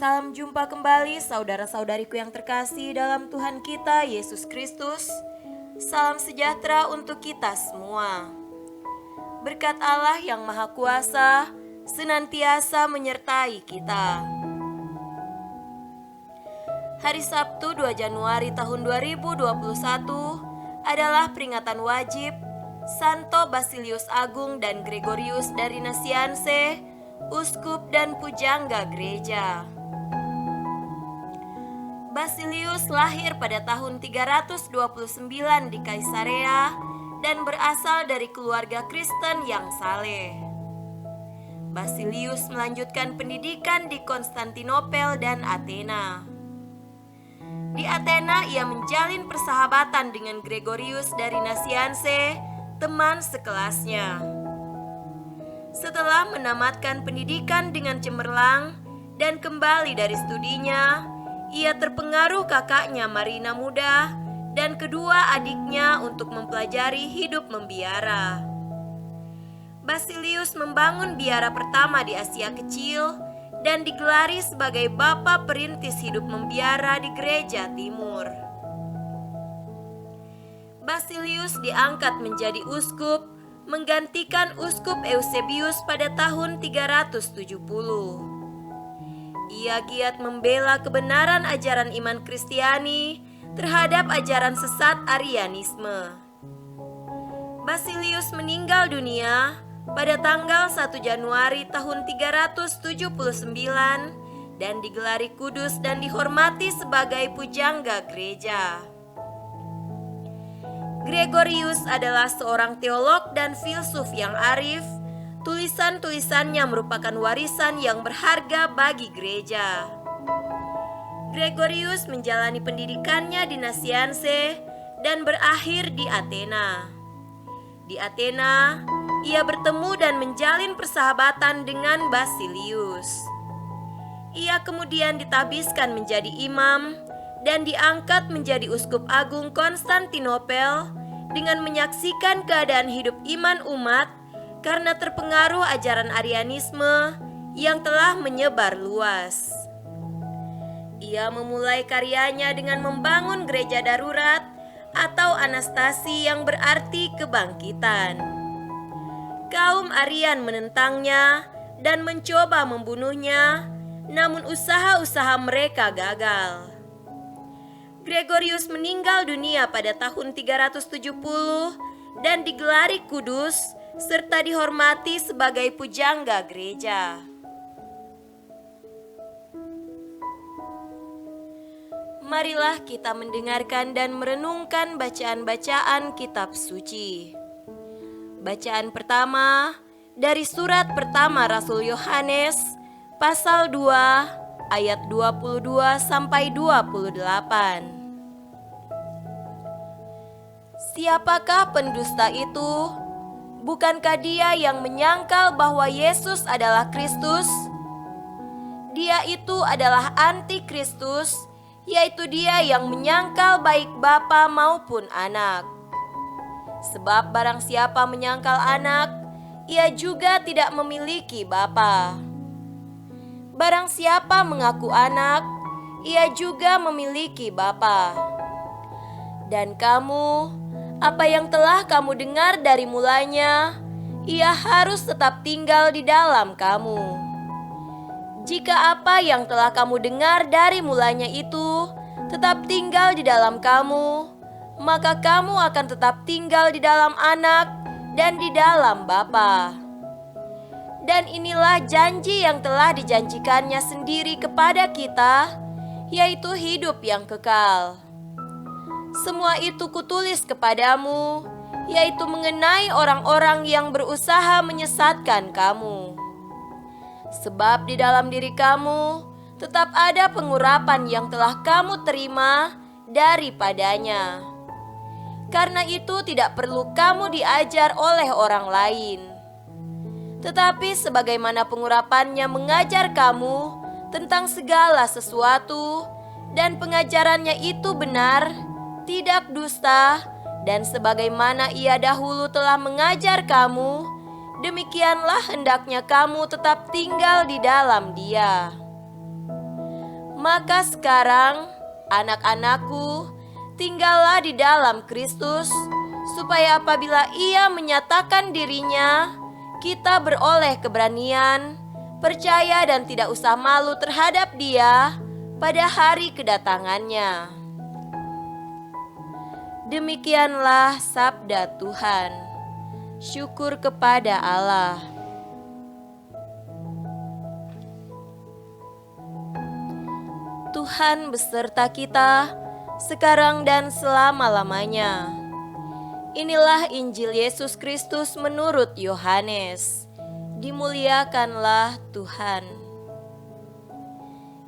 Salam jumpa kembali saudara-saudariku yang terkasih dalam Tuhan kita Yesus Kristus. Salam sejahtera untuk kita semua. Berkat Allah yang Maha Kuasa senantiasa menyertai kita. Hari Sabtu 2 Januari tahun 2021 adalah peringatan wajib Santo Basilius Agung dan Gregorius dari Nasianse, Uskup dan Pujangga Gereja. Basilius lahir pada tahun 329 di Kaisarea dan berasal dari keluarga Kristen yang saleh. Basilius melanjutkan pendidikan di Konstantinopel dan Athena. Di Athena ia menjalin persahabatan dengan Gregorius dari Nasianse, teman sekelasnya. Setelah menamatkan pendidikan dengan cemerlang dan kembali dari studinya, ia terpengaruh kakaknya Marina Muda dan kedua adiknya untuk mempelajari hidup membiara. Basilius membangun biara pertama di Asia Kecil dan digelari sebagai Bapa Perintis Hidup Membiara di Gereja Timur. Basilius diangkat menjadi uskup, menggantikan Uskup Eusebius pada tahun 370. Ia giat membela kebenaran ajaran iman Kristiani terhadap ajaran sesat Arianisme. Basilius meninggal dunia pada tanggal 1 Januari tahun 379 dan digelari kudus dan dihormati sebagai pujangga gereja. Gregorius adalah seorang teolog dan filsuf yang arif. Tulisan-tulisannya merupakan warisan yang berharga bagi gereja. Gregorius menjalani pendidikannya di Nasianse dan berakhir di Athena. Di Athena, ia bertemu dan menjalin persahabatan dengan Basilius. Ia kemudian ditabiskan menjadi imam dan diangkat menjadi uskup agung Konstantinopel dengan menyaksikan keadaan hidup iman umat karena terpengaruh ajaran Arianisme yang telah menyebar luas. Ia memulai karyanya dengan membangun gereja darurat atau anastasi yang berarti kebangkitan. Kaum Arian menentangnya dan mencoba membunuhnya, namun usaha-usaha mereka gagal. Gregorius meninggal dunia pada tahun 370 dan digelari kudus serta dihormati sebagai pujangga gereja. Marilah kita mendengarkan dan merenungkan bacaan-bacaan kitab suci. Bacaan pertama dari surat pertama Rasul Yohanes pasal 2 ayat 22 sampai 28. Siapakah pendusta itu? Bukankah dia yang menyangkal bahwa Yesus adalah Kristus? Dia itu adalah anti-Kristus, yaitu dia yang menyangkal baik Bapa maupun Anak. Sebab barang siapa menyangkal Anak, ia juga tidak memiliki Bapa. Barang siapa mengaku Anak, ia juga memiliki Bapa. Dan kamu, apa yang telah kamu dengar dari mulanya, ia harus tetap tinggal di dalam kamu. Jika apa yang telah kamu dengar dari mulanya itu tetap tinggal di dalam kamu, maka kamu akan tetap tinggal di dalam Anak dan di dalam Bapa. Dan inilah janji yang telah dijanjikannya sendiri kepada kita, yaitu hidup yang kekal. Semua itu kutulis kepadamu, yaitu mengenai orang-orang yang berusaha menyesatkan kamu. Sebab di dalam diri kamu tetap ada pengurapan yang telah kamu terima daripadanya. Karena itu tidak perlu kamu diajar oleh orang lain. Tetapi sebagaimana pengurapannya mengajar kamu tentang segala sesuatu, dan pengajarannya itu benar, tidak dusta, dan sebagaimana ia dahulu telah mengajar kamu, demikianlah hendaknya kamu tetap tinggal di dalam Dia. Maka sekarang, anak-anakku, tinggallah di dalam Kristus, supaya apabila Ia menyatakan dirinya, kita beroleh keberanian, percaya dan tidak usah malu terhadap Dia pada hari kedatangannya. Demikianlah sabda Tuhan. Syukur kepada Allah. Tuhan beserta kita sekarang dan selama-lamanya. Inilah Injil Yesus Kristus menurut Yohanes. Dimuliakanlah Tuhan.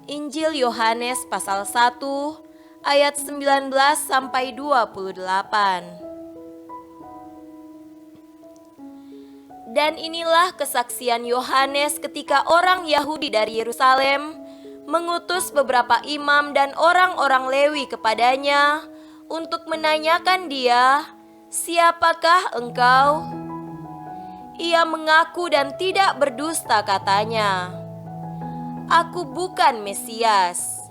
Injil Yohanes pasal 1 ayat 19 sampai 28. Dan inilah kesaksian Yohanes ketika orang Yahudi dari Yerusalem mengutus beberapa imam dan orang-orang Lewi kepadanya untuk menanyakan dia, "Siapakah engkau?" Ia mengaku dan tidak berdusta katanya, "Aku bukan Mesias."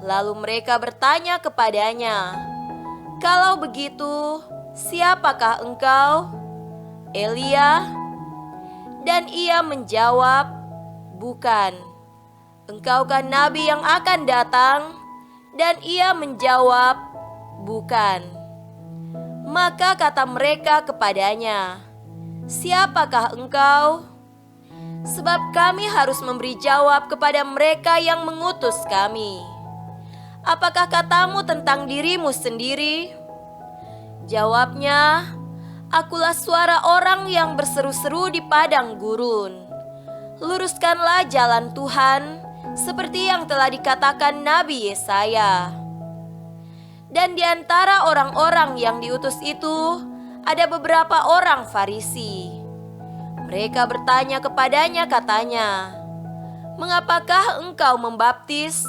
Lalu mereka bertanya kepadanya, "Kalau begitu, siapakah engkau? Elia?" Dan ia menjawab, "Bukan." "Engkaukah nabi yang akan datang?" Dan ia menjawab, "Bukan." Maka kata mereka kepadanya, "Siapakah engkau?" Sebab kami harus memberi jawab kepada mereka yang mengutus kami. "Apakah katamu tentang dirimu sendiri?" Jawabnya, "Akulah suara orang yang berseru-seru di padang gurun. Luruskanlah jalan Tuhan, seperti yang telah dikatakan Nabi Yesaya." Dan di antara orang-orang yang diutus itu, ada beberapa orang Farisi. Mereka bertanya kepadanya katanya, "Mengapakah engkau membaptis,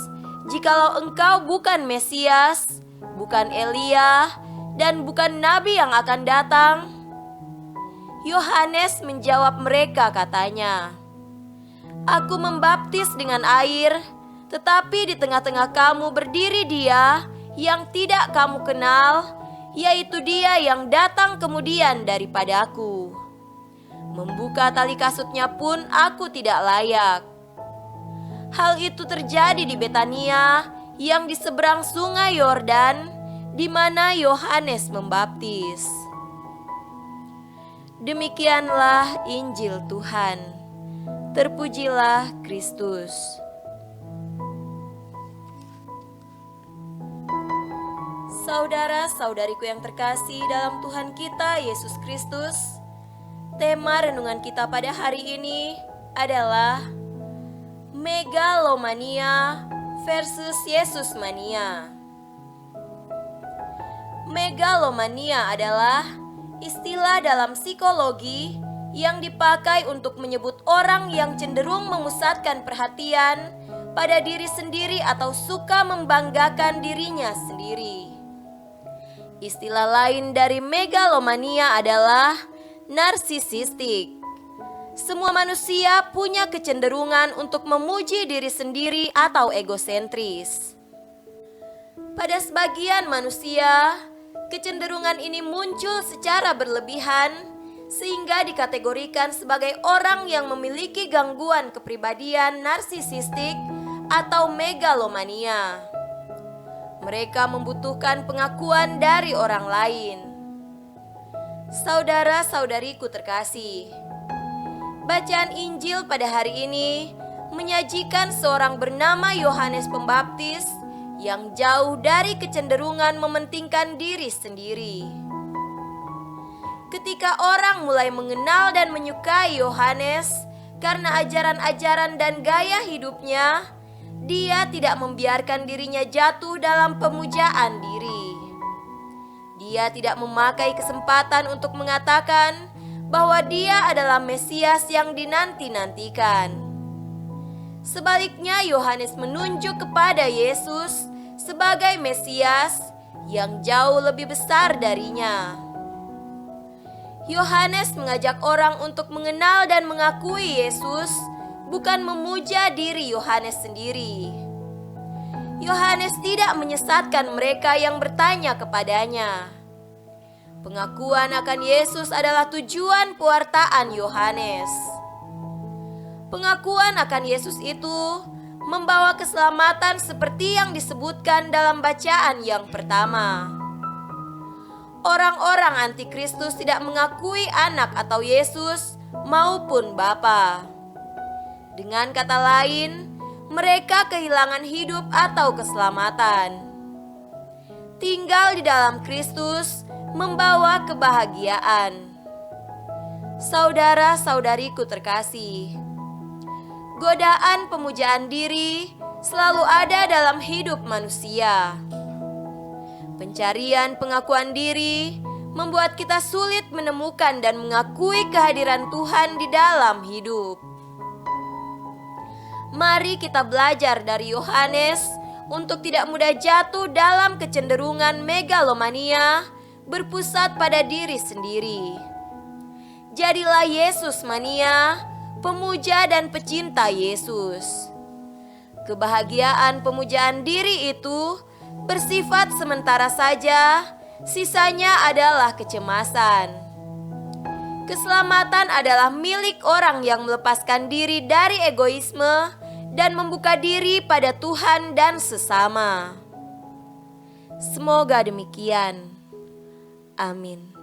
jikalau engkau bukan Mesias, bukan Elia, dan bukan Nabi yang akan datang?" Yohanes menjawab mereka katanya, "Aku membaptis dengan air, tetapi di tengah-tengah kamu berdiri Dia yang tidak kamu kenal, yaitu Dia yang datang kemudian daripadaku. Membuka tali kasutnya pun aku tidak layak." Hal itu terjadi di Betania yang di seberang sungai Yordan, di mana Yohanes membaptis. Demikianlah Injil Tuhan. Terpujilah Kristus. Saudara-saudariku yang terkasih dalam Tuhan kita Yesus Kristus, tema renungan kita pada hari ini adalah megalomania versus Yesus mania. Megalomania adalah istilah dalam psikologi yang dipakai untuk menyebut orang yang cenderung memusatkan perhatian pada diri sendiri atau suka membanggakan dirinya sendiri. Istilah lain dari megalomania adalah narsisistik. Semua manusia punya kecenderungan untuk memuji diri sendiri atau egosentris. Pada sebagian manusia, kecenderungan ini muncul secara berlebihan sehingga dikategorikan sebagai orang yang memiliki gangguan kepribadian narsisistik atau megalomania. Mereka membutuhkan pengakuan dari orang lain. Saudara-saudariku terkasih, bacaan Injil pada hari ini menyajikan seorang bernama Yohanes Pembaptis yang jauh dari kecenderungan mementingkan diri sendiri. Ketika orang mulai mengenal dan menyukai Yohanes karena ajaran-ajaran dan gaya hidupnya, dia tidak membiarkan dirinya jatuh dalam pemujaan diri. Dia tidak memakai kesempatan untuk mengatakan bahwa dia adalah Mesias yang dinanti-nantikan. Sebaliknya, Yohanes menunjuk kepada Yesus sebagai Mesias yang jauh lebih besar darinya. Yohanes mengajak orang untuk mengenal dan mengakui Yesus, bukan memuja diri Yohanes sendiri. Yohanes tidak menyesatkan mereka yang bertanya kepadanya. Pengakuan akan Yesus adalah tujuan pewartaan Yohanes. Pengakuan akan Yesus itu membawa keselamatan seperti yang disebutkan dalam bacaan yang pertama. Orang-orang antikristus tidak mengakui anak atau Yesus maupun Bapa. Dengan kata lain, mereka kehilangan hidup atau keselamatan. Tinggal di dalam Kristus membawa kebahagiaan. Saudara-saudariku terkasih, godaan pemujaan diri selalu ada dalam hidup manusia. Pencarian pengakuan diri membuat kita sulit menemukan dan mengakui kehadiran Tuhan di dalam hidup. Mari kita belajar dari Yohanes untuk tidak mudah jatuh dalam kecenderungan megalomania berpusat pada diri sendiri. Jadilah Yesus mania, pemuja dan pecinta Yesus. Kebahagiaan pemujaan diri itu bersifat sementara saja, sisanya adalah kecemasan. Keselamatan adalah milik orang yang melepaskan diri dari egoisme dan membuka diri pada Tuhan dan sesama. Semoga demikian. Amin.